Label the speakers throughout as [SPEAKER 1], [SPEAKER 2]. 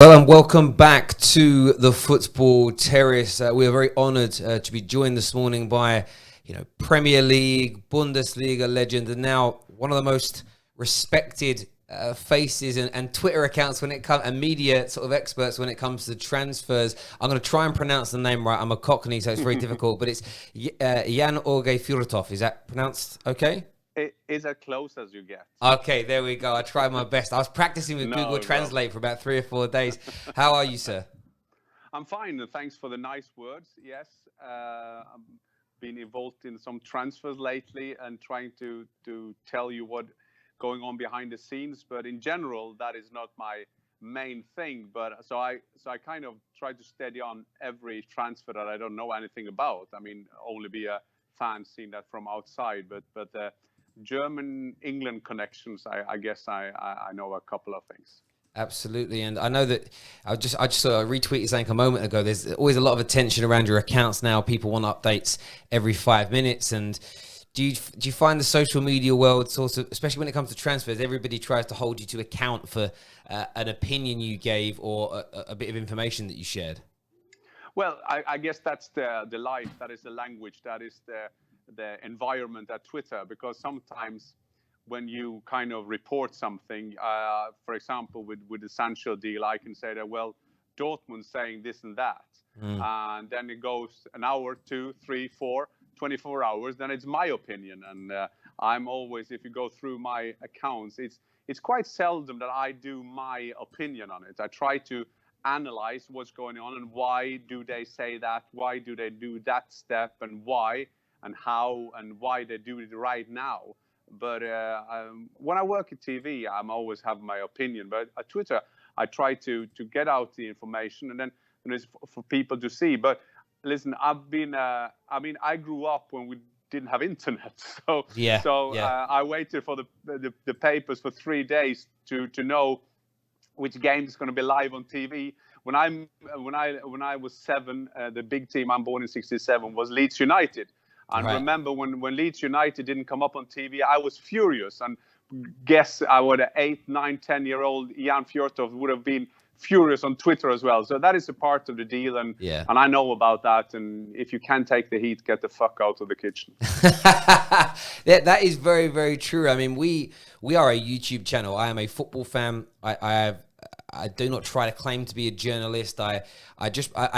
[SPEAKER 1] Well, and welcome back to the Football Terrace. We are very honoured to be joined this morning by, Premier League, Bundesliga legend, and now one of the most respected faces and Twitter accounts when it comes, and media sort of experts when it comes to transfers. I'm going to try and pronounce the name right. I'm a Cockney, so it's very difficult, but it's Jan Aage Fjortoft. Is that pronounced okay?
[SPEAKER 2] It is as close as you get.
[SPEAKER 1] Okay, there we go. I tried my best. I was practicing with Google Translate for about 3 or 4 days. How are you, sir?
[SPEAKER 2] I'm fine. Thanks for the nice words. Yes, I've been involved in some transfers lately and trying to tell you what going on behind the scenes. But in general, that is not my main thing. But so I kind of try to steady on every transfer that I don't know anything about. I mean, only be a fan seeing that from outside. But German-England connections, I guess I know a couple of things.
[SPEAKER 1] Absolutely, and I know that I just retweeted something a moment ago. There's always a lot of attention around your accounts now. People want updates every 5 minutes, and do you find the social media world, sort of, especially when it comes to transfers, everybody tries to hold you to account for an opinion you gave or a bit of information that you shared?
[SPEAKER 2] Well, I guess that's the life, that is the language, that is the environment at Twitter, because sometimes when you kind of report something, for example, with the Sancho deal, I can say that, well, Dortmund's saying this and that. And then it goes an hour, 2, 3, 4, 24 hours, then it's my opinion. And I'm always, if you go through my accounts, it's quite seldom that I do my opinion on it. I try to analyze what's going on and why do they say that, why do they do that step, and why and how and why they do it right now. But when I work at TV, I'm always have my opinion. But at Twitter, I try to get out the information and then it's for people to see. But listen, I I grew up when we didn't have internet, so I waited for the papers for 3 days to know which game is going to be live on TV. When I was 7, the big team, I'm born in '67, was Leeds United. And remember when Leeds United didn't come up on TV, I was furious. And guess I would an 8, 9, 10-year-old Aage Fjortoft would have been furious on Twitter as well. So that is a part of the deal, and I know about that. And if you can't take the heat, get the fuck out of the kitchen.
[SPEAKER 1] That is very, very true. I mean, we are a YouTube channel. I am a football fan. I do not try to claim to be a journalist. I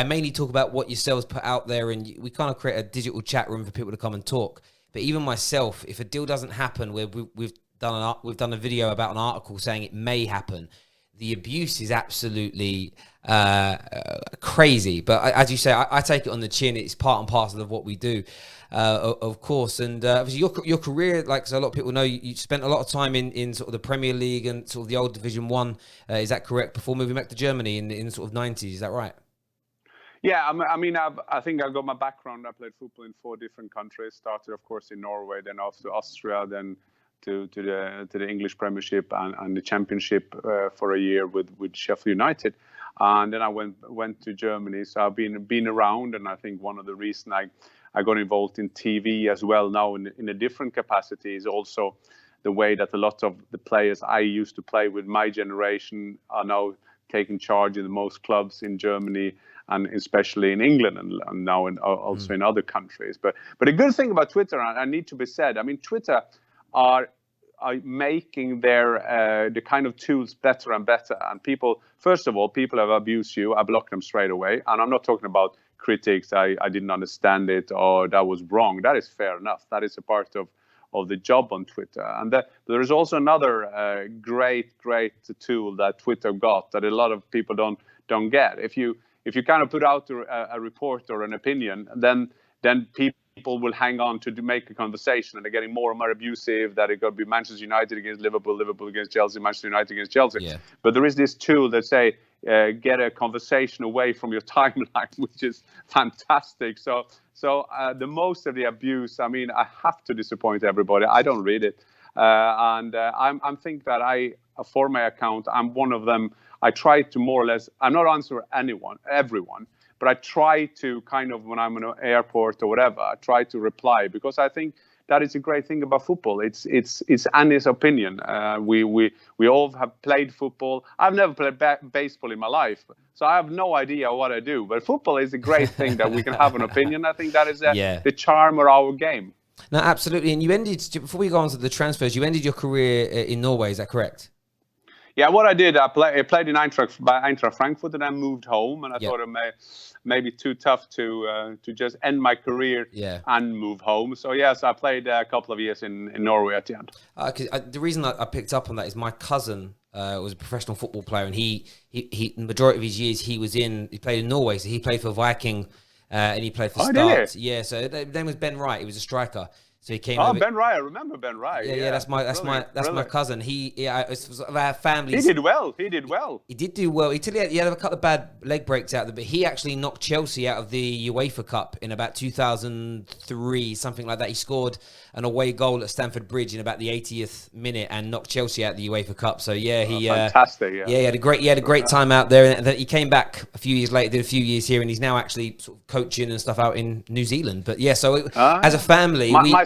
[SPEAKER 1] mainly talk about what yourselves put out there, and we kind of create a digital chat room for people to come and talk. But even myself, if a deal doesn't happen, where we've done a video about an article saying it may happen, the abuse is absolutely crazy. But as you say, I take it on the chin. It's part and parcel of what we do, of course. And obviously your career, like so a lot of people know, you spent a lot of time in sort of the Premier League and sort of the old Division 1. Is that correct? Before moving back to Germany in sort of 90s, is that right?
[SPEAKER 2] Yeah, I think I got my background. I played football in 4 different countries. Started, of course, in Norway, then off to Austria, then to the English Premiership and the Championship for a year with Sheffield United, and then I went to Germany. So I've been around, and I think one of the reasons I got involved in TV as well now in a different capacity is also the way that a lot of the players I used to play with, my generation, are now taking charge in the most clubs in Germany and especially in England and now also in other countries. But a good thing about Twitter, and I need to be said, I mean, Twitter are making their the kind of tools better and better. And people, first of all, people have abused you. I block them straight away. And I'm not talking about critics. I didn't understand it or that was wrong. That is fair enough. That is a part of the job on Twitter. And there is also another great tool that Twitter got that a lot of people don't get. If you kind of put out a report or an opinion, then people will hang on to make a conversation, and they're getting more and more abusive, that it got to be Manchester United against Liverpool, Liverpool against Chelsea, Manchester United against Chelsea. Yeah. But there is this tool that say, get a conversation away from your timeline, which is fantastic. So the most of the abuse, I mean, I have to disappoint everybody. I don't read it. I'm think that for my account, I'm one of them. I try to more or less, I'm not answer everyone, but I try to kind of, when I'm in an airport or whatever, I try to reply, because I think that is a great thing about football. It's Annie's opinion. We all have played football. I've never played baseball in my life, so I have no idea what I do. But football is a great thing that we can have an opinion. I think that is the charm of our game.
[SPEAKER 1] No, absolutely. And you ended, before we go on to the transfers, you ended your career in Norway. Is that correct?
[SPEAKER 2] Yeah, what I did, I played in Eintracht Frankfurt, and I moved home, and I thought it maybe too tough to just end my career and move home. So yes, I played a couple of years in Norway at the end.
[SPEAKER 1] The reason I picked up on that is my cousin was a professional football player, and he the majority of his years he played in Norway, so he played for Viking and he played for Start. Yeah, so his name was Ben Wright. He was a striker. So he came over.
[SPEAKER 2] Ben Wright, I remember Ben Wright.
[SPEAKER 1] Yeah, that's my cousin. It was our family.
[SPEAKER 2] He did well.
[SPEAKER 1] He did do well. He had a couple of bad leg breaks out there, but he actually knocked Chelsea out of the UEFA Cup in about 2003, something like that. He scored an away goal at Stamford Bridge in about the 80th minute and knocked Chelsea out of the UEFA Cup. So
[SPEAKER 2] fantastic.
[SPEAKER 1] He had a great time out there, and then he came back a few years later, did a few years here, and he's now actually sort of coaching and stuff out in New Zealand. But yeah, so as a family,
[SPEAKER 2] my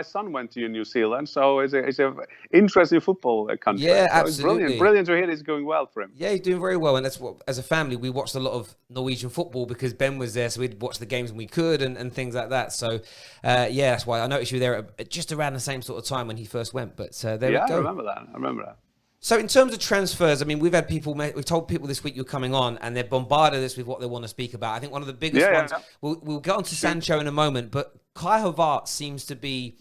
[SPEAKER 2] son went to New Zealand, so it's a interesting football country.
[SPEAKER 1] Yeah,
[SPEAKER 2] so
[SPEAKER 1] absolutely.
[SPEAKER 2] It's brilliant to hear it's going well for him.
[SPEAKER 1] Yeah, he's doing very well, and that's what, as a family, we watched a lot of Norwegian football because Ben was there, so we'd watch the games when we could and things like that. So, that's why I noticed you there at just around the same sort of time when he first went. But there we go.
[SPEAKER 2] I remember that.
[SPEAKER 1] So in terms of transfers, I mean, we've told people this week you're coming on, and they're bombarded us with what they want to speak about. I think one of the biggest ones, we'll get on to Sancho in a moment, but Kai Havertz seems to be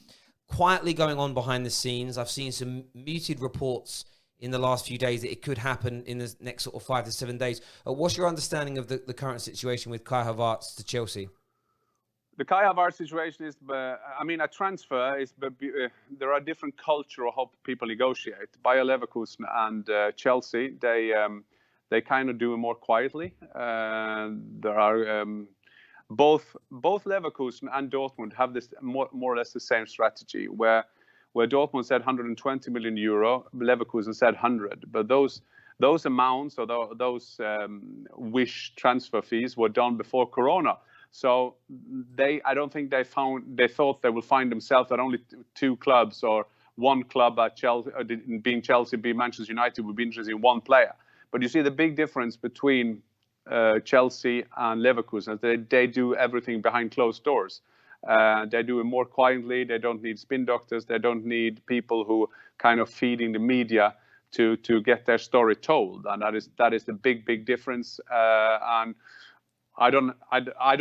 [SPEAKER 1] quietly going on behind the scenes. I've seen some muted reports in the last few days that it could happen in the next sort of 5 to 7 days. What's your understanding of the current situation with Kai Havertz to Chelsea?
[SPEAKER 2] The Kai Havertz situation is, a transfer is, there are different culture of how people negotiate. Bayer Leverkusen and Chelsea, they kind of do it more quietly. There are both Leverkusen and Dortmund have this more or less the same strategy, where Dortmund said 120 million euro, Leverkusen said 100, but those amounts or those wish transfer fees were done before Corona. So I don't think they thought they will find themselves at only two clubs or one club at Chelsea, being Chelsea, being Manchester United, would be interested in one player. But you see the big difference between Chelsea and Leverkusen. They do everything behind closed doors. They do it more quietly. They don't need spin doctors. They don't need people who kind of feeding the media to get their story told. And that is the big difference. And I don't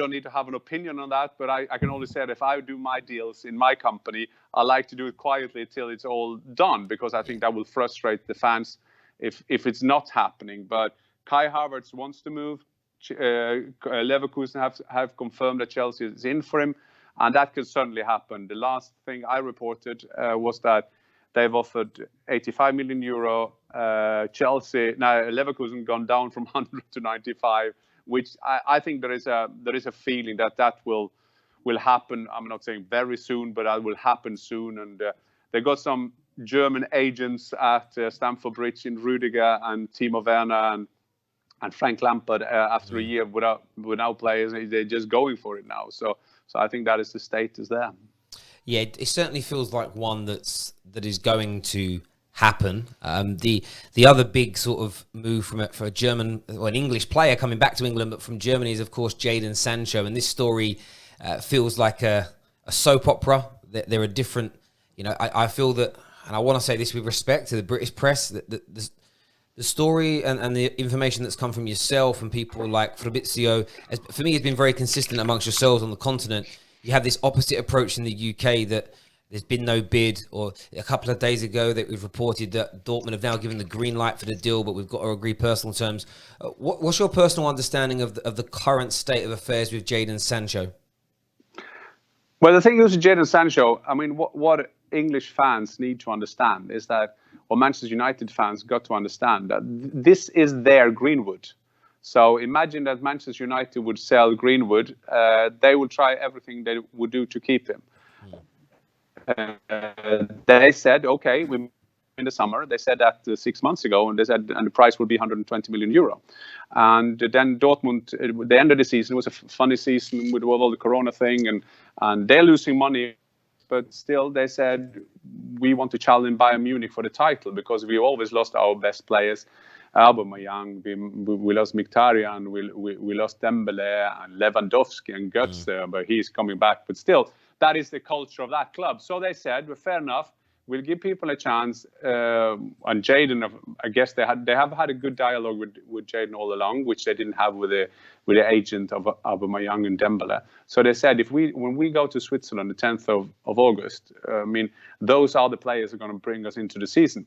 [SPEAKER 2] need to have an opinion on that, but I can only say that if I do my deals in my company, I like to do it quietly till it's all done, because I think that will frustrate the fans if it's not happening. But Kai Havertz wants to move. Leverkusen have confirmed that Chelsea is in for him, and that could certainly happen. The last thing I reported was that they've offered 85 million euro. Leverkusen gone down from 100 to 95. Which I think there is a feeling that will happen. I'm not saying very soon, but that will happen soon. And they got some German agents at Stamford Bridge in Rudiger and Timo Werner and Frank Lampard after a year without players. They're just going for it now. So I think that is the status there.
[SPEAKER 1] Yeah, it certainly feels like one that is going to happen. The other big sort of move for a German or an English player coming back to England, but from Germany, is of course Jadon Sancho. And this story feels like a soap opera. There are different, I feel that, and I want to say this with respect to the British press, that the story and the information that's come from yourself and people like Fabrizio, for me, has been very consistent amongst yourselves on the continent. You have this opposite approach in the UK that there's been no bid, or a couple of days ago that we've reported that Dortmund have now given the green light for the deal, but we've got to agree personal terms. What's your personal understanding of the current state of affairs with Jadon Sancho?
[SPEAKER 2] Well, the thing is with Jadon Sancho, I mean, what English fans need to understand is that, or Manchester United fans got to understand, that this is their Greenwood. So imagine that Manchester United would sell Greenwood. They would try everything they would do to keep him. They said, okay, we in the summer. They said that 6 months ago, and they said, and the price would be 120 million euro. And then Dortmund, the end of the season was a funny season with all the Corona thing, and they're losing money but still they said we want to challenge Bayern Munich for the title because we always lost our best players. Aubameyang, we lost Mkhitaryan, we lost Dembele and Lewandowski and Götze, but he's coming back. But still, that is the culture of that club. So they said, well, fair enough, we'll give people a chance. And Jadon, I guess they have had a good dialogue with Jadon all along, which they didn't have with the agent of Aubameyang and Dembele. So they said, when we go to Switzerland the 10th of August, those are the players who are going to bring us into the season.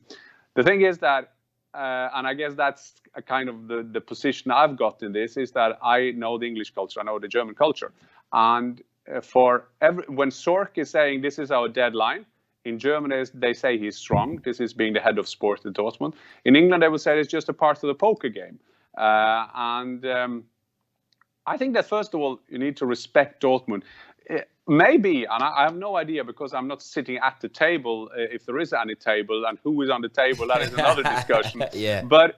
[SPEAKER 2] The thing is that, and I guess that's a kind of the position I've got in this, is that I know the English culture, I know the German culture. And when Sork is saying this is our deadline, in Germany they say he's strong. This is being the head of sport at Dortmund. In England, they would say it's just a part of the poker game. I think that, first of all, you need to respect Dortmund. Maybe, and I have no idea because I'm not sitting at the table, if there is any table, and who is on the table, that is another discussion.
[SPEAKER 1] Yeah.
[SPEAKER 2] But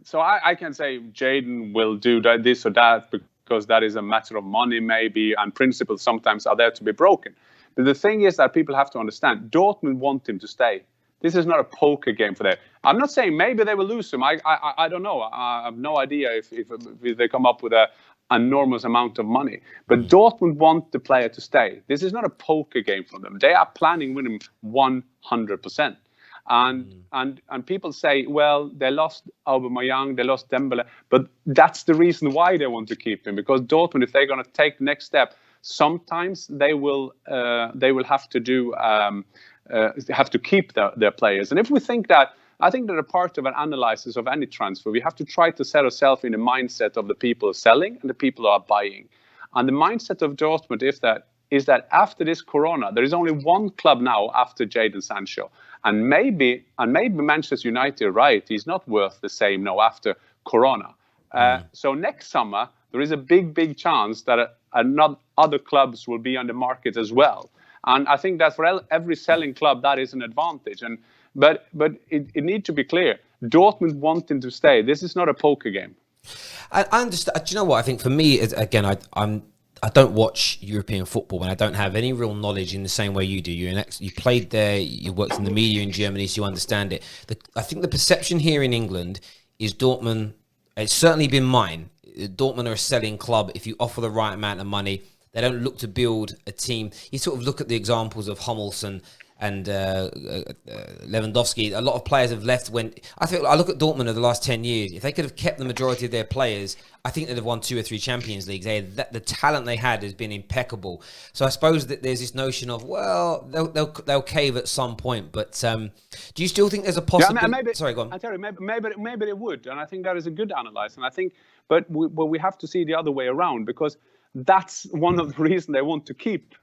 [SPEAKER 2] so I can say Jadon will do this or that because that is a matter of money maybe, and principles sometimes are there to be broken. But the thing is that people have to understand, Dortmund want him to stay. This is not a poker game for them. I'm not saying maybe they will lose him. I don't know. I have no idea if they come up with an enormous amount of money. But Dortmund want the player to stay. This is not a poker game for them. They are planning with him 100%. And people say, well, they lost Aubameyang, they lost Dembele, but that's the reason why they want to keep him. Because Dortmund, if they're going to take the next step, sometimes they will have to keep their players. And if we think that, I think that a part of an analysis of any transfer, we have to try to set ourselves in the mindset of the people selling and the people who are buying. And the mindset of Dortmund is that after this Corona, there is only one club now after Jadon Sancho. And maybe Manchester United, right, he's not worth the same now after Corona. So next summer, there is a big chance that not other clubs will be on the market as well. And I think that for every selling club, that is an advantage. But it needs to be clear. Dortmund want him to stay. This is not a poker game.
[SPEAKER 1] I understand. Do you know what? I think for me, again, I don't watch European football and I don't have any real knowledge in the same way you do. You played there, you worked in the media in Germany, so you understand it. I think the perception here in England is Dortmund, it's certainly been mine, Dortmund are a selling club. If you offer the right amount of money, they don't look to build a team. You sort of look at the examples of Hummels and Lewandowski. A lot of players have left when... I look at Dortmund over the last 10 years. If they could have kept the majority of their players, I think they'd have won 2 or 3 Champions Leagues. The talent they had has been impeccable. So I suppose that there's this notion of, well, they'll cave at some point. But do you still think there's a possibility... Sorry, go on.
[SPEAKER 2] I tell you, maybe they would. And I think that is a good analysis. And I think... But we have to see the other way around, because that's one of the reasons they want to keep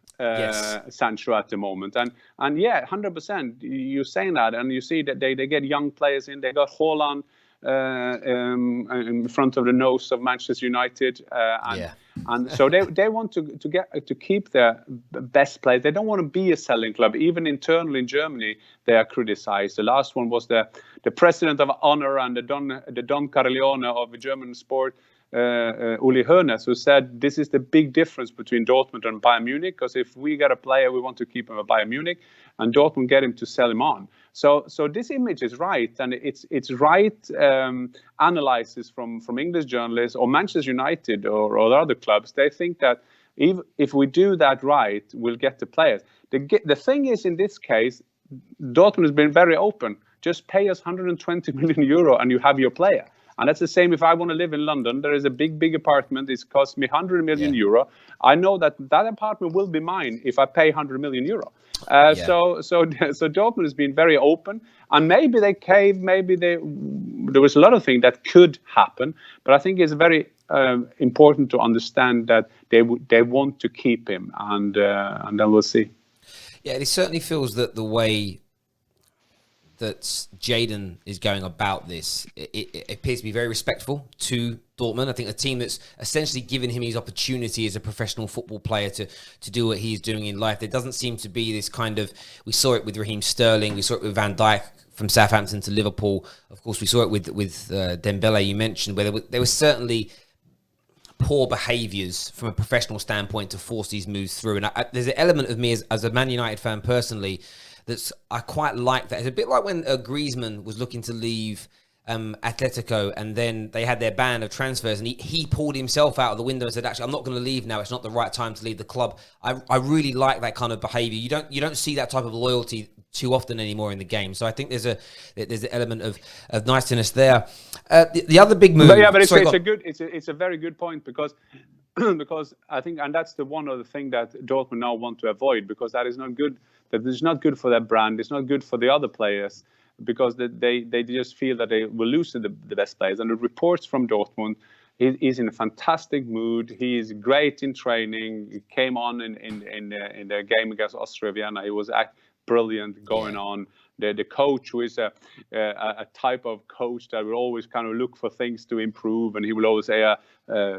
[SPEAKER 2] Sancho at the moment. And yeah, 100%. You're saying that, and you see that they get young players in. They got Haaland in front of the nose of Manchester United, and so they want to keep their best players. They don't want to be a selling club. Even internally in Germany, they are criticized. The last one was the president of honor and the Don Carleone of German sport, Uli Hoeneß, who said this is the big difference between Dortmund and Bayern Munich, because if we get a player, we want to keep him at Bayern Munich, and Dortmund get him to sell him on. So this image is right, and it's right analysis from English journalists or Manchester United or other clubs. They think that if we do that right, we'll get the players. The thing is, in this case, Dortmund has been very open. Just pay us 120 million euro and you have your player. And that's the same if I want to live in London. There is a big apartment. It's cost me 100 million euro. I know that apartment will be mine if I pay 100 million euro. So Dortmund has been very open. And maybe they cave. Maybe there was a lot of things that could happen. But I think it's very important to understand that they want to keep him. And then we'll see.
[SPEAKER 1] Yeah, it certainly feels that the way that Jadon is going about this, it appears to be very respectful to Dortmund. I think a team that's essentially given him his opportunity as a professional football player to do what he's doing in life. There doesn't seem to be this kind of... We saw it with Raheem Sterling. We saw it with Van Dijk from Southampton to Liverpool. Of course, we saw it with Dembele, you mentioned, where there was certainly poor behaviours from a professional standpoint to force these moves through. And there's an element of me as a Man United fan personally I quite like that. It's a bit like when Griezmann was looking to leave Atletico, and then they had their ban of transfers, and he pulled himself out of the window and said, actually, I'm not going to leave now. It's not the right time to leave the club. I really like that kind of behaviour. You don't see that type of loyalty too often anymore in the game. So I think there's an element of niceness there. The other big move.
[SPEAKER 2] But it's a very good point, because because I think, and that's the one other thing that Dortmund now want to avoid, because that is not good. That is not good for their brand. It's not good for the other players, because they just feel that they will lose the best players. And the reports from Dortmund, he's in a fantastic mood. He is great in training. He came on in the game against Austria Vienna. He was brilliant going on. The coach, who is a type of coach that will always kind of look for things to improve, and he will always say,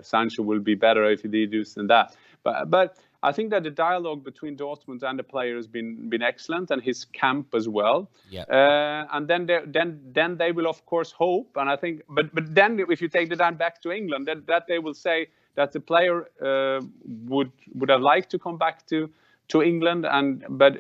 [SPEAKER 2] Sancho will be better if he did this and that. But I think that the dialogue between Dortmund and the player has been excellent, and his camp as well. Yeah. And then they will of course hope, and I think, but then if you take the down back to England, that they will say that the player would have liked to come back to England, but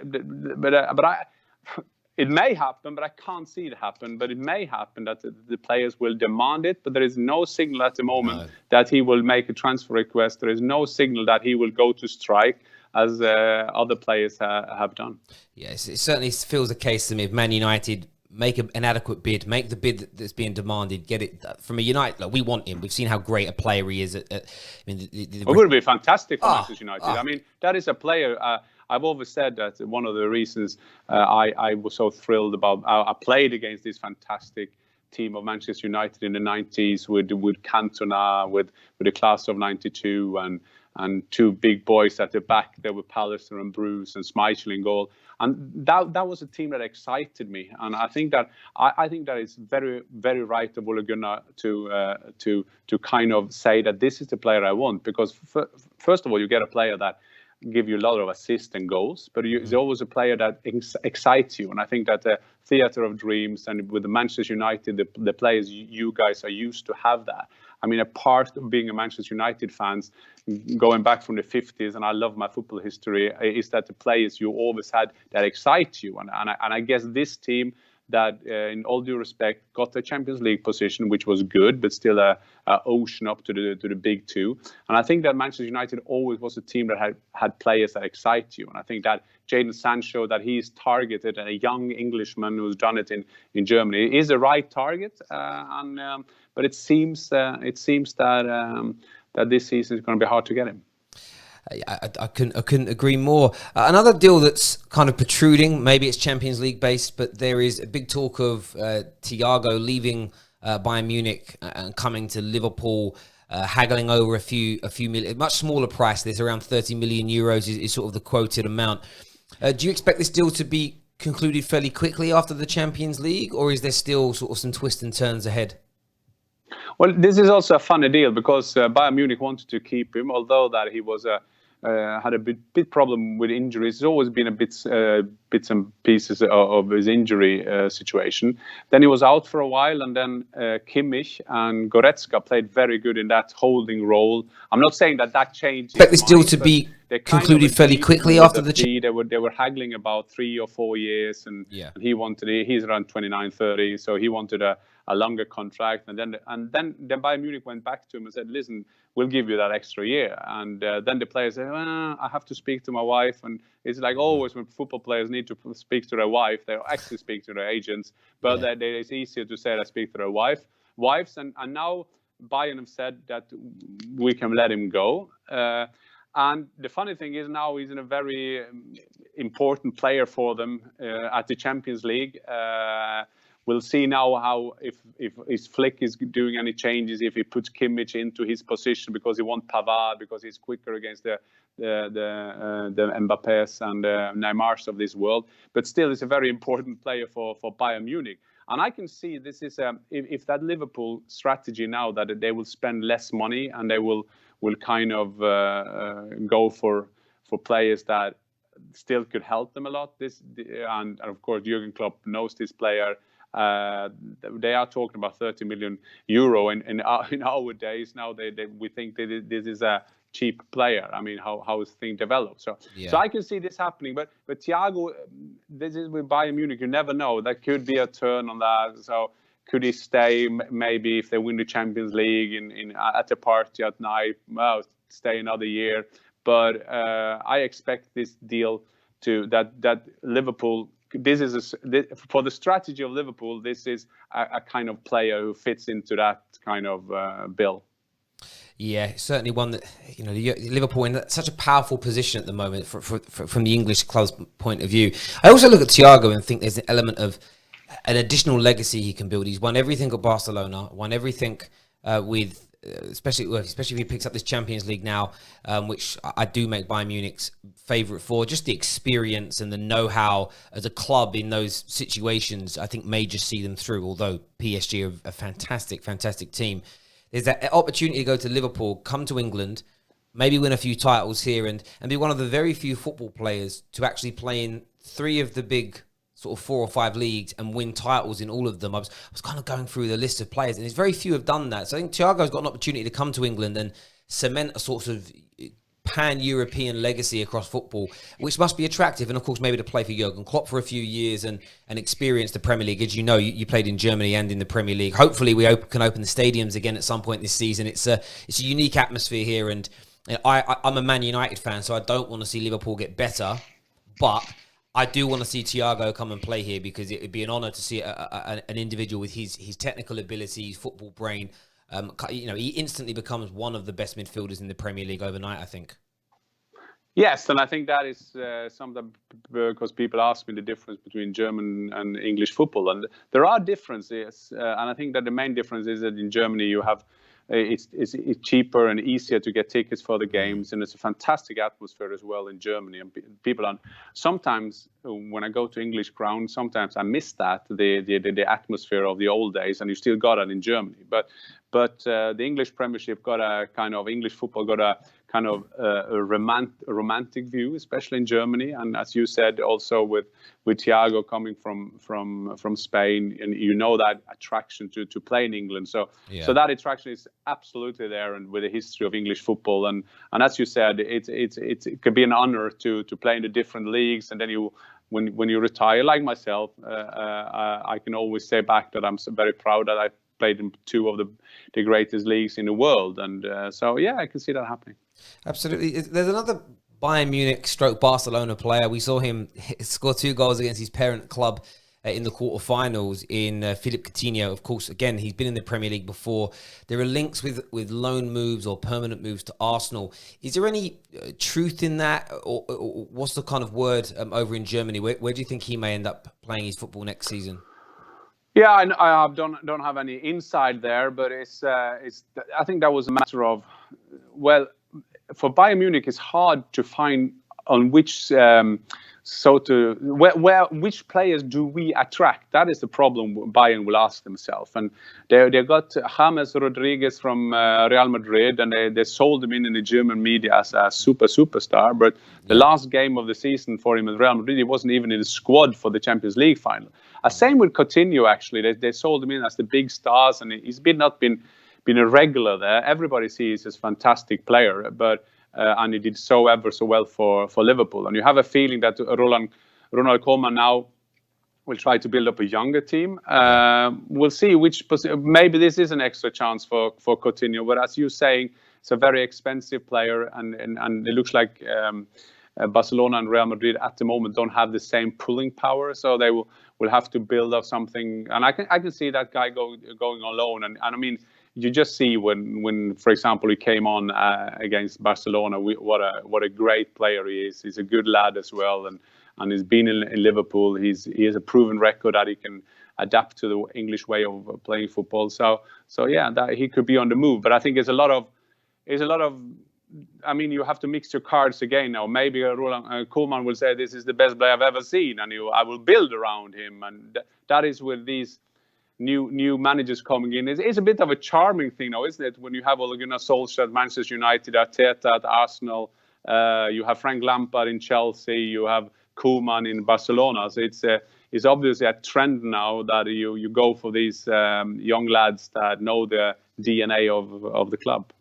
[SPEAKER 2] it may happen, but I can't see it happen. But it may happen that the players will demand it, but there is no signal at the moment that he will make a transfer request. There is no signal that he will go to strike, as other players have done.
[SPEAKER 1] Yes, it certainly feels the case to me. If Man United make an adequate bid, make the bid that's being demanded, get it from a United. Like, we want him. We've seen how great a player he is. It
[SPEAKER 2] would be fantastic for Manchester United. I mean, that is a player. I've always said that one of the reasons I was so thrilled about. I played against this fantastic team of Manchester United in the 90s with Cantona, with the class of 92, and two big boys at the back. There were Pallister and Bruce and Schmeichel in goal, and that was a team that excited me. And I think that it's very, very right of Ole Gunnar to kind of say that this is the player I want, because first of all, you get a player that give you a lot of assists and goals, but there's always a player that excites you. And I think that the theatre of dreams, and with the Manchester United, the players, you guys are used to have that. I mean, a part of being a Manchester United fans, going back from the 50s, and I love my football history, is that the players you always had that excite you. And I guess this team that, in all due respect, got the Champions League position, which was good, but still a ocean up to the big two. And I think that Manchester United always was a team that had players that excite you. And I think that Jadon Sancho, that he's targeted, a young Englishman who's done it in Germany, is the right target. But it seems that this season is going to be hard to get him.
[SPEAKER 1] I couldn't agree more. Another deal that's kind of protruding, maybe it's Champions League based, but there is a big talk of Thiago leaving Bayern Munich and coming to Liverpool, haggling over a few million, much smaller price. There's around 30 million euros is sort of the quoted amount. Do you expect this deal to be concluded fairly quickly after the Champions League, or is there still sort of some twists and turns ahead?
[SPEAKER 2] Well, this is also a funny deal, because Bayern Munich wanted to keep him, although that he was had a bit problem with injuries. It's always been a bits and pieces of his injury situation. Then he was out for a while, and then Kimmich and Goretzka played very good in that holding role. I'm not saying that changed.
[SPEAKER 1] Expect this deal to be concluded fairly quickly after the
[SPEAKER 2] they were haggling about 3 or 4 years, and he's around 29, 30, so he wanted a longer contract, and then Bayern Munich went back to him and said, listen, we'll give you that extra year. And then the players said, I have to speak to my wife. And it's like always when football players need to speak to their wife, they actually speak to their agents, but it's easier to say I speak to their wives. And now Bayern have said that we can let him go. And the funny thing is, now he's in a very important player for them at the Champions League. We'll see now how if his Flick is doing any changes, if he puts Kimmich into his position because he wants Pavard, because he's quicker against the Mbappés and Neymars of this world. But still, he's a very important player for Bayern Munich. And I can see this is if that Liverpool strategy now, that they will spend less money and they will kind of go for players that still could help them a lot. And of course, Jurgen Klopp knows this player They are talking about 30 million euro in our days. Now we think that this is a cheap player. I mean, how is things developed? So I can see this happening. But Thiago, this is with Bayern Munich. You never know. There could be a turn on that. So could he stay? Maybe if they win the Champions League at a party at night, well, stay another year. But I expect this deal that Liverpool. This is for the strategy of Liverpool. This is a kind of player who fits into that kind of bill.
[SPEAKER 1] Yeah, certainly one that, Liverpool in such a powerful position at the moment from the English club's point of view. I also look at Thiago and think there's an element of an additional legacy he can build. He's won everything at Barcelona, won everything with, especially if he picks up this Champions League now, which I do make Bayern Munich's favourite for. Just the experience and the know-how as a club in those situations, I think may just see them through, although PSG are a fantastic, fantastic team. There's that opportunity to go to Liverpool, come to England, maybe win a few titles here and be one of the very few football players to actually play in 3 of the big sort of 4 or 5 leagues and win titles in all of them. I was kind of going through the list of players, and there's very few have done that. So I think Thiago's got an opportunity to come to England and cement a sort of pan-European legacy across football, which must be attractive. And of course, maybe to play for Jurgen Klopp for a few years and experience the Premier League. As you know, you played in Germany and in the Premier League. Hopefully, we can open the stadiums again at some point this season. It's a unique atmosphere here, and I'm a Man United fan, so I don't want to see Liverpool get better, but I do want to see Thiago come and play here because it would be an honour to see an individual with his technical ability, his football brain. He instantly becomes one of the best midfielders in the Premier League overnight, I think.
[SPEAKER 2] Yes, and I think that is something because people ask me the difference between German and English football, and there are differences. And I think that the main difference is that in Germany you have it's cheaper and easier to get tickets for the games, and it's a fantastic atmosphere as well in Germany. And people are sometimes when I go to English grounds, sometimes I miss that the atmosphere of the old days, and you still got it in Germany. But the English Premiership got a kind of English football got a kind of a romantic view, especially in Germany. And as you said, also with Thiago coming from Spain, and that attraction to play in England. So that attraction is absolutely there, and with the history of English football. And as you said, it could be an honor to play in the different leagues, and then when you retire, like myself, I can always say back that I'm very proud that I played in 2 of the greatest leagues in the world. And I can see that happening.
[SPEAKER 1] Absolutely. There's another Bayern Munich / Barcelona player. We saw him score 2 goals against his parent club in the quarterfinals in Philippe Coutinho. Of course, again, he's been in the Premier League before. There are links with loan moves or permanent moves to Arsenal. Is there any truth in that? Or what's the kind of word over in Germany? Where do you think he may end up playing his football next season?
[SPEAKER 2] Yeah, I don't have any insight there, but I think that was a matter of, for Bayern Munich, it's hard to find on which which players do we attract. That is the problem Bayern will ask themselves. And they got James Rodriguez from Real Madrid, and they sold him in the German media as a superstar. But the last game of the season for him at Real Madrid, he wasn't even in the squad for the Champions League final. Same with Coutinho, actually. They sold him in as the big stars, and he's not been a regular there. Everybody sees he's a fantastic player, but and he did ever so well for Liverpool. And you have a feeling that Ronald Koeman now will try to build up a younger team. We'll see maybe this is an extra chance for Coutinho. But as you're saying, it's a very expensive player, and it looks like Barcelona and Real Madrid at the moment don't have the same pulling power, so they will have to build up something. And I can see that guy going on loan. And I mean, you just see when for example, he came on against Barcelona, what a great player he is. He's a good lad as well, and he's been in Liverpool. He has a proven record that he can adapt to the English way of playing football. So that he could be on the move. But I think there's a lot of. I mean, you have to mix your cards again now. Maybe Ronald Koeman will say this is the best player I've ever seen, and I will build around him. And that is with these new managers coming in. It's a bit of a charming thing now, isn't it? When you have all Solskjaer at Manchester United, Arteta at Arsenal, you have Frank Lampard in Chelsea, you have Koeman in Barcelona. So it's is obviously a trend now that you go for these young lads that know the DNA of the club.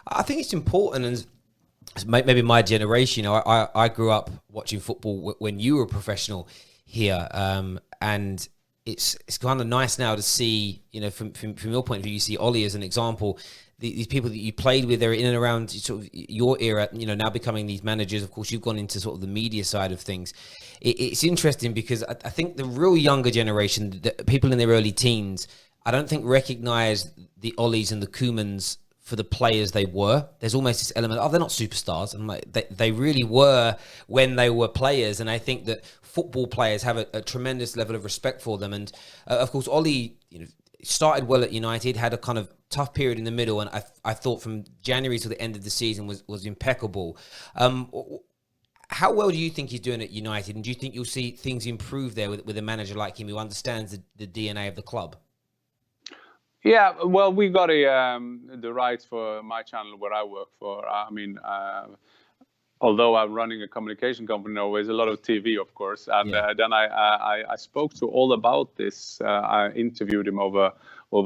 [SPEAKER 1] I think it's important, and maybe my generation, I grew up watching football when you were a professional here, and it's kind of nice now to see, from your point of view, you see Ollie as an example. These people that you played with, they're in and around sort of your era, now becoming these managers. Of course, you've gone into sort of the media side of things. It's interesting because I think the real younger generation, the people in their early teens, I don't think recognize the Ollies and the Koemans for the players they were. There's almost this element of, they're not superstars. And they really were when they were players. And I think that football players have a tremendous level of respect for them. And of course, Ollie, started well at United, had a kind of tough period in the middle, and I thought from January to the end of the season was impeccable. How well do you think he's doing at United, and do you think you'll see things improve there with a manager like him who understands the DNA of the club?
[SPEAKER 2] Yeah, well, we got the rights for my channel where I work for. Although I'm running a communication company now, there's a lot of TV, of course. And then I spoke to all about this. I interviewed him over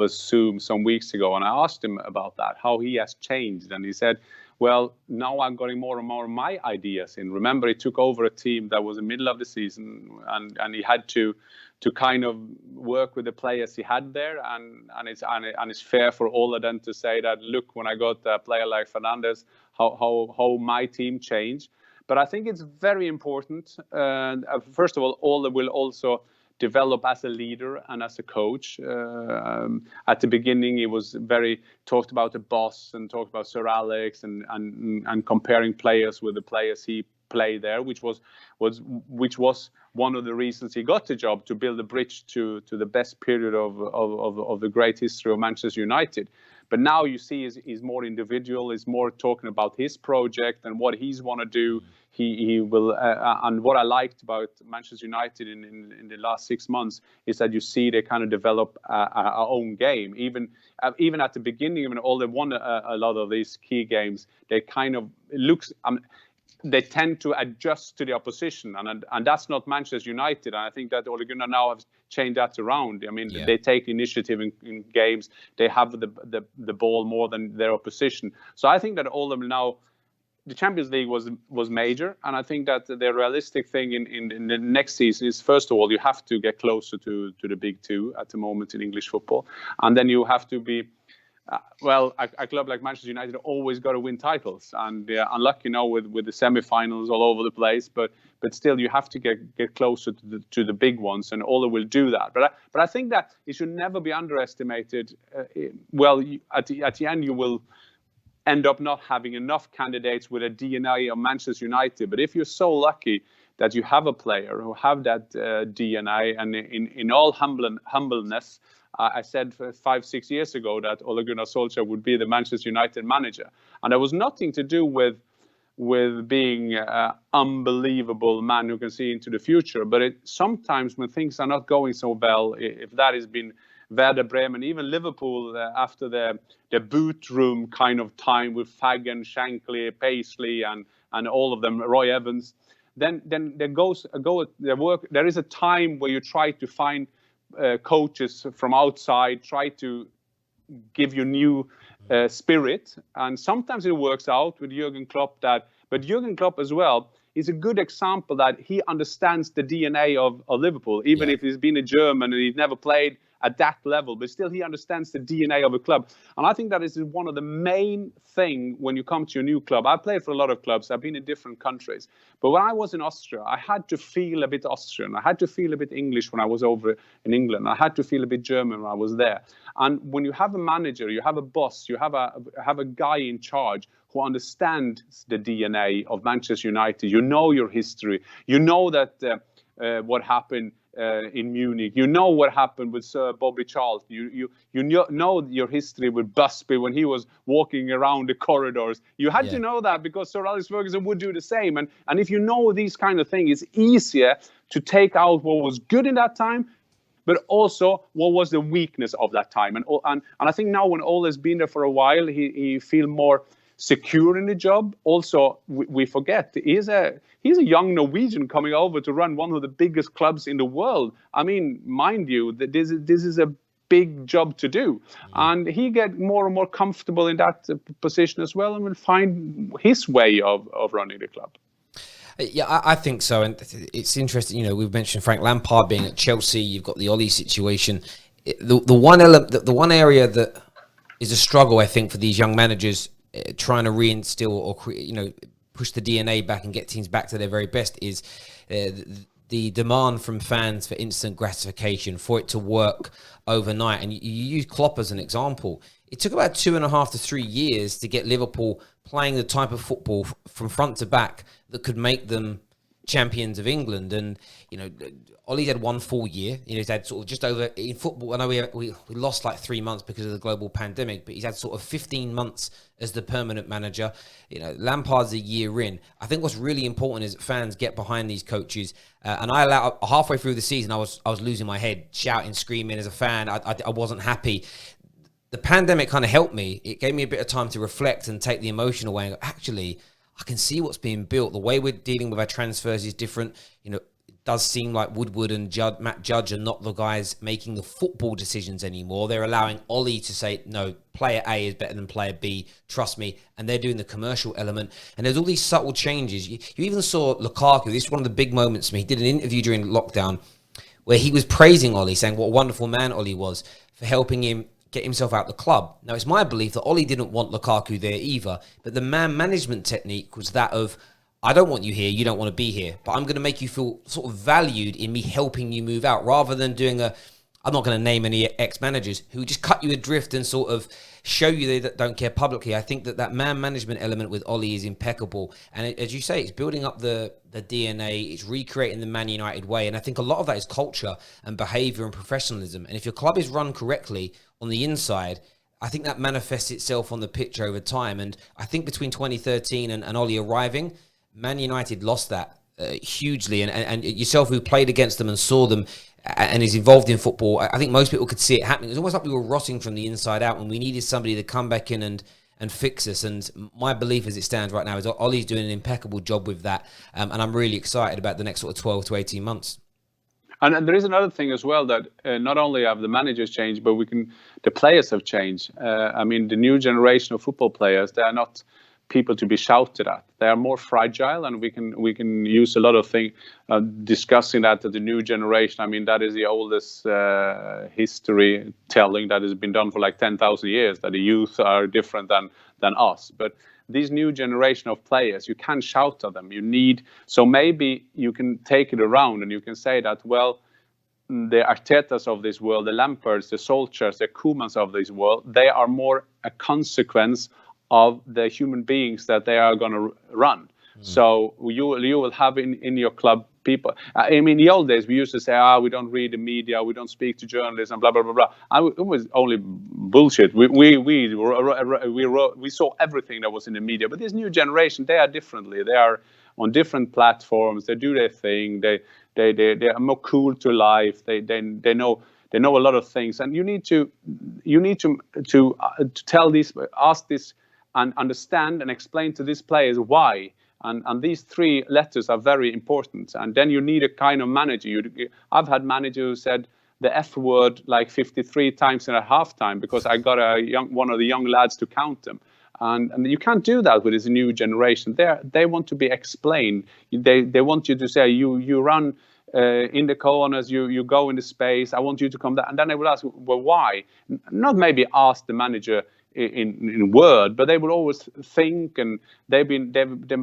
[SPEAKER 2] Zoom some weeks ago, and I asked him about that, how he has changed. And he said, well, now I'm getting more and more of my ideas in. Remember, he took over a team that was in the middle of the season, and he had to kind of work with the players he had there. And it's fair for all of them to say that, look, when I got a player like Fernandes, how my team changed. But I think it's very important. First of all Ole will also develop as a leader and as a coach. At the beginning, he was very talked about the boss and talked about Sir Alex and comparing players with the players he played there, which was one of the reasons he got the job, to build a bridge to the best period of the great history of Manchester United. But now you see he's more individual. He's more talking about his project and what he's want to do. He will, and what I liked about Manchester United in the last 6 months is that you see they kind of develop our own game. Even at the beginning, when all they won a lot of these key games, they kind of they tend to adjust to the opposition, and that's not Manchester United. And I think that Ole Gunnar now has changed that around. I mean, they take initiative in games. They have the ball more than their opposition. So I think that all of them now, the Champions League was major, and I think that the realistic thing in the next season is, first of all, you have to get closer to the big two at the moment in English football, and then you have to be. A club like Manchester United always got to win titles, and they're unlucky now with the semi-finals all over the place. But still, you have to get closer to the big ones, and Ole will do that. But I think that it should never be underestimated. At the end, you will end up not having enough candidates with a DNA of Manchester United. But if you're so lucky that you have a player who have that DNA, and in all humbleness. I said 5-6 years ago that Ole Gunnar Solskjaer would be the Manchester United manager, and there was nothing to do with being an unbelievable man who can see into the future. But sometimes when things are not going so well, if that has been Werder Bremen, even Liverpool after the boot room kind of time with Fagan, Shankly, Paisley, and all of them, Roy Evans, then there is a time where you try to find coaches from outside, try to give you new spirit, and sometimes it works out with Jurgen Klopp. But Jurgen Klopp as well is a good example that he understands the DNA of Liverpool, even if he's been a German and he's never played at that level, but still he understands the DNA of a club. And I think that is one of the main thing when you come to a new club. I played for a lot of clubs. I've been in different countries. But when I was in Austria, I had to feel a bit Austrian. I had to feel a bit English when I was over in England. I had to feel a bit German when I was there. And when you have a manager, you have a boss, you have a guy in charge who understands the DNA of Manchester United, you know your history, you know that what happened in Munich. You know what happened with Sir Bobby Charlton. You know your history with Busby when he was walking around the corridors. You had to know that because Sir Alex Ferguson would do the same. And if you know these kind of things, it's easier to take out what was good in that time, but also what was the weakness of that time. And I think now when Ole has been there for a while, he feel more secure in the job. Also, we forget he's a young Norwegian coming over to run one of the biggest clubs in the world. I mean, mind you, that this is a big job to do, and he get more and more comfortable in that position as well, and will find his way of running the club.
[SPEAKER 1] Yeah, I think so, and it's interesting. You know, we've mentioned Frank Lampard being at Chelsea. You've got the Ollie situation. The one area that is a struggle, I think, for these young managers trying to reinstill or push the DNA back and get teams back to their very best is the demand from fans for instant gratification, for it to work overnight. And you use Klopp as an example. It took about 2.5 to 3 years to get Liverpool playing the type of football from front to back that could make them champions of England. And, you know, Ollie's had 1 full year. You know, he's had sort of just over in football. I know we lost like 3 months because of the global pandemic, but he's had sort of 15 months as the permanent manager. You know, Lampard's a year in. I think what's really important is that fans get behind these coaches. And halfway through the season, I was losing my head, shouting, screaming as a fan. I wasn't happy. The pandemic kind of helped me. It gave me a bit of time to reflect and take the emotion away and go, actually, I can see what's being built. The way we're dealing with our transfers is different. You know, it does seem like Woodward and Matt Judge are not the guys making the football decisions anymore. They're allowing Ollie to say, no, player A is better than player B, trust me. And they're doing the commercial element. And there's all these subtle changes. You even saw Lukaku. This is one of the big moments for me. He did an interview during lockdown where he was praising Ollie, saying what a wonderful man Ollie was for helping him get himself out the club. Now, it's my belief that Ollie didn't want Lukaku there either, but the man management technique was that of, I don't want you here, you don't want to be here, but I'm going to make you feel sort of valued in me helping you move out, rather than doing I'm not going to name any ex-managers who just cut you adrift and sort of show you they don't care publicly. I think that man management element with Ollie is impeccable. And as you say, it's building up the DNA, it's recreating the Man United way. And I think a lot of that is culture and behaviour and professionalism. And if your club is run correctly on the inside, I think that manifests itself on the pitch over time. And I think between 2013 and Ollie arriving, Man United lost that hugely. And yourself, who played against them and saw them and is involved in football, I think most people could see it happening. It was almost like we were rotting from the inside out, and we needed somebody to come back in and fix us. And my belief as it stands right now is Ollie's doing an impeccable job with that. And I'm really excited about the next sort of 12 to 18 months.
[SPEAKER 2] And there is another thing as well, that not only have the managers changed, but the players have changed. I mean, the new generation of football players, they are not people to be shouted at. They are more fragile, and we can use a lot of things discussing that to the new generation. I mean, that is the oldest history telling that has been done for like 10,000 years, that the youth are different than us. But these new generation of players, you can shout at them. So maybe you can take it around and you can say that, well, the Artetas of this world, the Lampards, the Solskjaers, the Koemans of this world, they are more a consequence of the human beings that they are going to run. So you will have in your club people. I mean, in the old days, we used to say, we don't read the media, we don't speak to journalists, and blah, blah, blah, blah. It was only bullshit. We saw everything that was in the media. But this new generation, they are differently. They are on different platforms. They do their thing. They are more cool to life. They know a lot of things. And you need to ask this, and understand and explain to these players why. And these 3 letters are very important. And then you need a kind of manager. I've had managers who said the F word like 53 times in a halftime because I got one of the young lads to count them. And you can't do that with this new generation. They want to be explained. They want you to say, you run in the corners, you go in the space, I want you to come down. And then they will ask, well, why? Not maybe ask the manager in word, but they will always think, and they've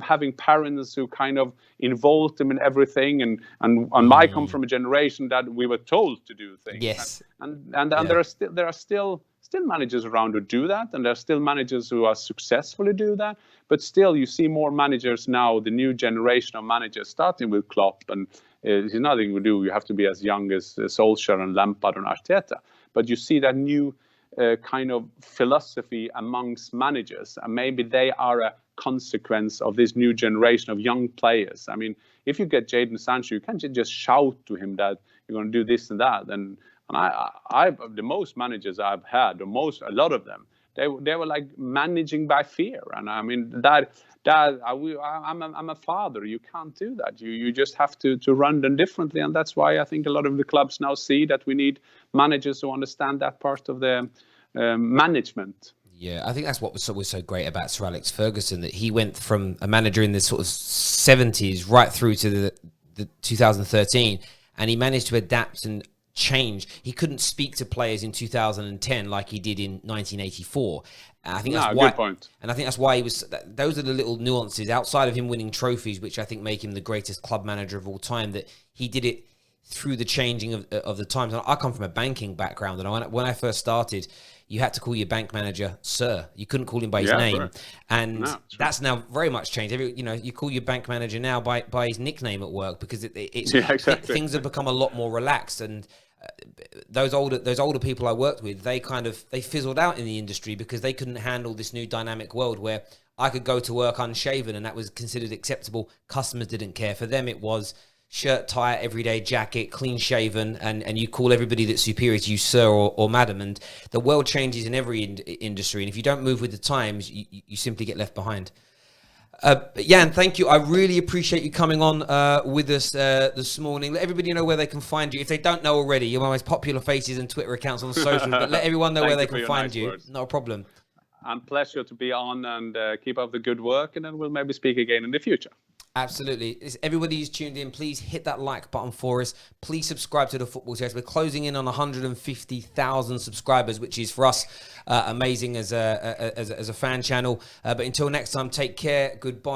[SPEAKER 2] having parents who kind of involve them in everything, and I come from a generation that we were told to do things.
[SPEAKER 1] Yes.
[SPEAKER 2] And there are still managers around who do that, and there are still managers who are successfully do that, but still you see more managers now, the new generation of managers, starting with Klopp, and there's nothing we do, you have to be as young as Solskjaer and Lampard and Arteta, but you see that new kind of philosophy amongst managers, and maybe they are a consequence of this new generation of young players. I mean, if you get Jadon Sancho, you can't just shout to him that you're going to do this and that. And the most managers I've had, a lot of them, they were like managing by fear. And I mean I'm a father. You can't do that. You just have to run them differently. And that's why I think a lot of the clubs now see that we need managers who understand that part of the management.
[SPEAKER 1] Yeah, I think that's what was so great about Sir Alex Ferguson, that he went from a manager in the sort of 70s right through to the 2013, and he managed to adapt and change. He couldn't speak to players in 2010 like he did in 1984. And I think that's why.
[SPEAKER 2] Good point.
[SPEAKER 1] And I think that's why he was. Those are the little nuances outside of him winning trophies, which I think make him the greatest club manager of all time. That he did it through the changing of the times. And I come from a banking background, and when I first started, you had to call your bank manager sir. You couldn't call him by his name,
[SPEAKER 2] sure.
[SPEAKER 1] and that's now very much changed. You call your bank manager now by his nickname at work, because things have become a lot more relaxed. And those older people I worked with, they fizzled out in the industry because they couldn't handle this new dynamic world where I could go to work unshaven and that was considered acceptable. Customers didn't care. For them, it was shirt, tie, everyday jacket, clean shaven, and you call everybody that's superior to you sir or madam. And the world changes in every industry, and if you don't move with the times, you simply get left behind. Jan, thank you. I really appreciate you coming on with us this morning. Let everybody know where they can find you. If they don't know already, you're one of the most popular faces and Twitter accounts on socials, but let everyone know where they can find you. Words. Not a problem.
[SPEAKER 2] And pleasure to be on, and keep up the good work, and then we'll maybe speak again in the future.
[SPEAKER 1] Absolutely. Everybody who's tuned in, please hit that like button for us. Please subscribe to the Football Terrace. We're closing in on 150,000 subscribers, which is for us amazing as a fan channel. But until next time, take care. Goodbye.